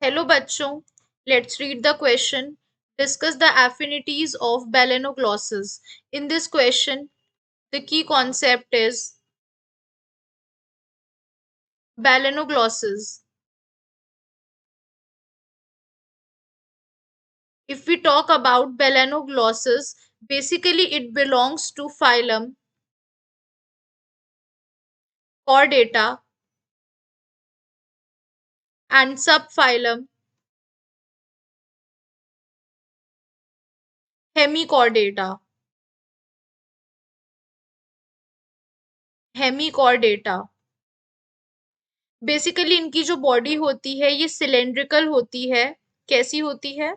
Hello बच्चों, let's read the question. Discuss the affinities of balanoglosses. In this question, the key concept is balanoglosses. If we talk about balanoglosses, basically it belongs to phylum Chordata and subphylum Hemichordata. Hemichordata. Basically इनकी जो body होती है ये cylindrical होती है. कैसी होती है?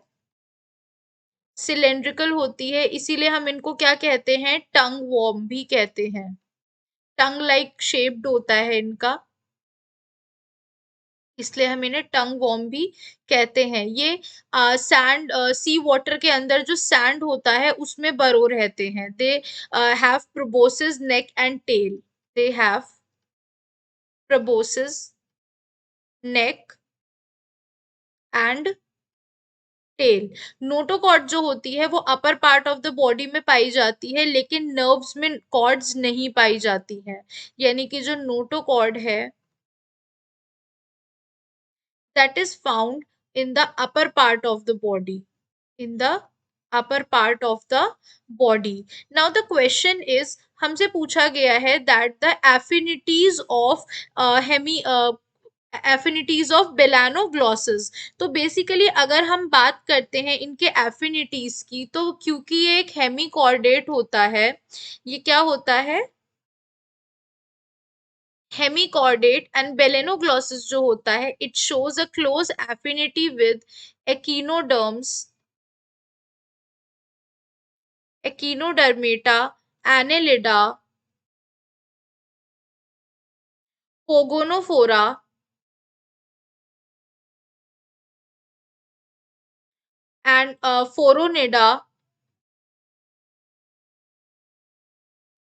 सिलेंड्रिकल होती है, इसीलिए हम इनको क्या कहते हैं? टंग वॉर्म भी कहते हैं. टंग लाइक शेप्ड होता है इनका, इसलिए हम इन्हें टंग वॉर्म भी कहते हैं. ये सैंड, सी वाटर के अंदर जो सैंड होता है उसमें बरो रहते हैं. They have proboscis neck and tail. They have proboscis neck and tail. Notochord जो होती है वो upper part of the body में पाई जाती है, लेकिन नर्व्स में कॉर्ड्स नहीं पाई जाती है. यानी कि जो नोटोकॉर्ड है that is found in the upper part of the body. In the upper part of the body. Now the question is, हमसे पूछा गया है that the affinities of hemi affinities of balanoglossus. तो बेसिकली अगर हम बात करते हैं इनके एफिनिटीज की, तो क्योंकि ये एक हेमिकॉर्डेट होता है, ये क्या होता है? हेमिकॉर्डेट. एंड बेलेनोग्लॉसिस जो होता है it shows a close affinity with echinoderms, echinodermata, annelida, pogonophora and phoronida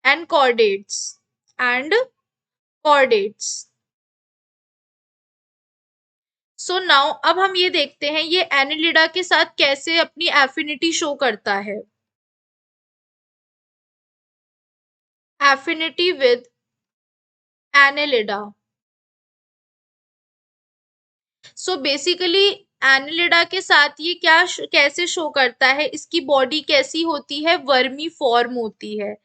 and chordates. And chordates. So now अब हम ये देखते हैं ये एनिलिडा के साथ कैसे अपनी एफिनिटी शो करता है. Affinity with Annelida. So basically Annelida के साथ ये क्या कैसे शो करता है? इसकी बॉडी कैसी होती है? वर्मी फॉर्म होती है,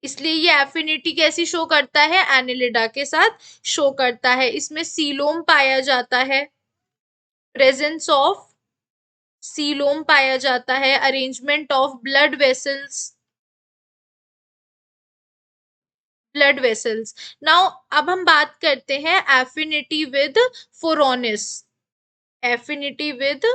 इसलिए ये एफिनिटी कैसी शो करता है? एनिलिडा के साथ शो करता है. इसमें सीलोम पाया जाता है, प्रेजेंस ऑफ सीलोम पाया जाता है, arrangement of blood vessels, blood vessels. Now अब हम बात करते हैं affinity with phoronis. Affinity with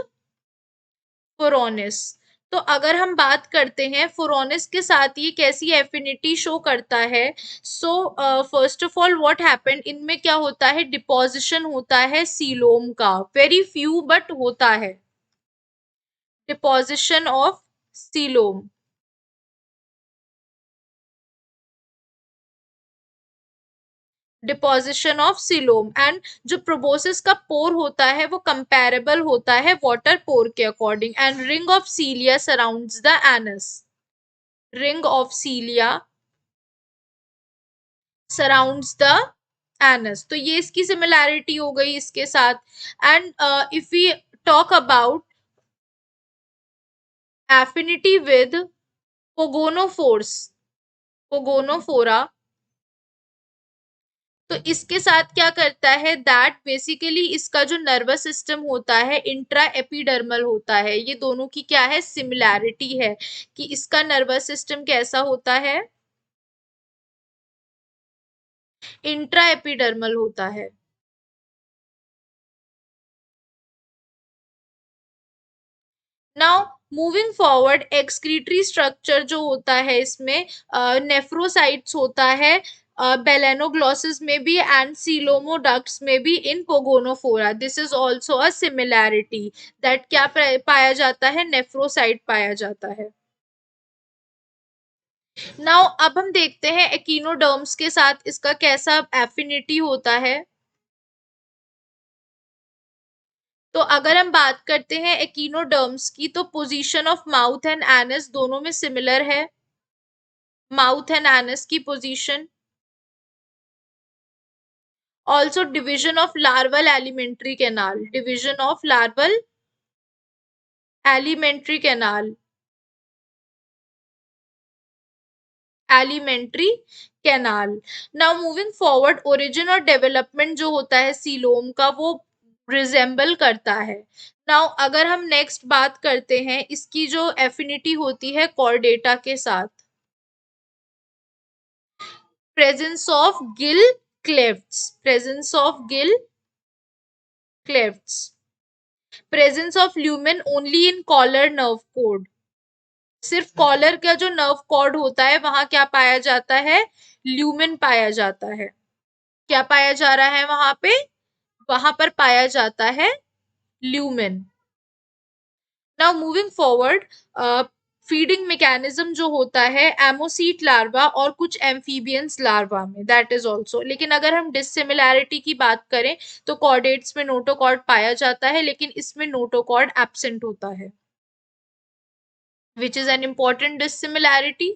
phoronis. तो अगर हम बात करते हैं फोरोनिस के साथ ये कैसी एफिनिटी शो करता है, so first of all what happened, इनमें क्या होता है? डिपोजिशन होता है सीलोम का, वेरी फ्यू बट होता है. Deposition of coelom. Deposition of coelom. And जो प्रोबोसिस का पोर होता है वो कंपैरेबल होता है वाटर पोर के according. And ring of cilia surrounds the anus. Ring of cilia surrounds the anus. तो ये इसकी सिमिलैरिटी हो गई इसके साथ. And if we talk about affinity with pogonophores, pogonophora, तो इसके साथ क्या करता है? दैट बेसिकली इसका जो नर्वस सिस्टम होता है इंट्रा एपिडर्मल होता है. ये दोनों की क्या है? सिमिलैरिटी है कि इसका नर्वस सिस्टम कैसा होता है? इंट्रा एपिडर्मल होता है. Now moving forward, excretory structure जो होता है इसमें नेफ्रोसाइट्स होता है बेलेनोग्लॉसिस में भी एंड सीलोमोडक्ट्स में भी in pogonophora. This is also a similarity that क्या पाया जाता है? नेफ्रोसाइट पाया जाता है. नाउ अब हम देखते हैं एकिनोडर्म्स के साथ इसका कैसा एफिनिटी होता है. तो अगर हम बात करते हैं एकिनोडर्म्स की, तो position of mouth and anus दोनों में सिमिलर है, माउथ एंड एनस की position. Also division of larval alimentary canal, division of larval alimentary canal, alimentary canal. Now moving forward, origin और डेवलपमेंट जो होता है सीलोम का, वो रिजेंबल करता है। नाउ अगर हम नेक्स्ट बात करते हैं, इसकी जो एफिनिटी होती है कॉर्डेटा के साथ, presence of gill clefts, presence of gill clefts, presence of lumen only in collar nerve cord, सिर्फ कॉलर का जो नर्व कॉर्ड होता है वहां क्या पाया जाता है, ल्यूमेन पाया जाता है। क्या पाया जा रहा है वहां पे, वहां पर पाया जाता है lumen. Now moving forward, feeding mechanism जो होता है एमोसीट लार्वा और कुछ एम्फीबियंस लार्वा में, दैट इज ऑल्सो। लेकिन अगर हम डिसिमिलैरिटी की बात करें तो कॉर्डेट्स में नोटोकॉर्ड पाया जाता है, लेकिन इसमें नोटोकॉर्ड एब्सेंट होता है, which is an important dissimilarity.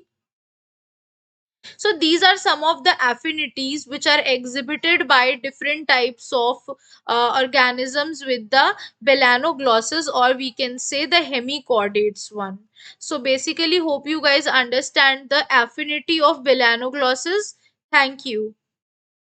So these are some of the affinities which are exhibited by different types of organisms with the belanoglossus, or we can say the hemichordates one. So basically hope you guys understand the affinity of belanoglossus. Thank you.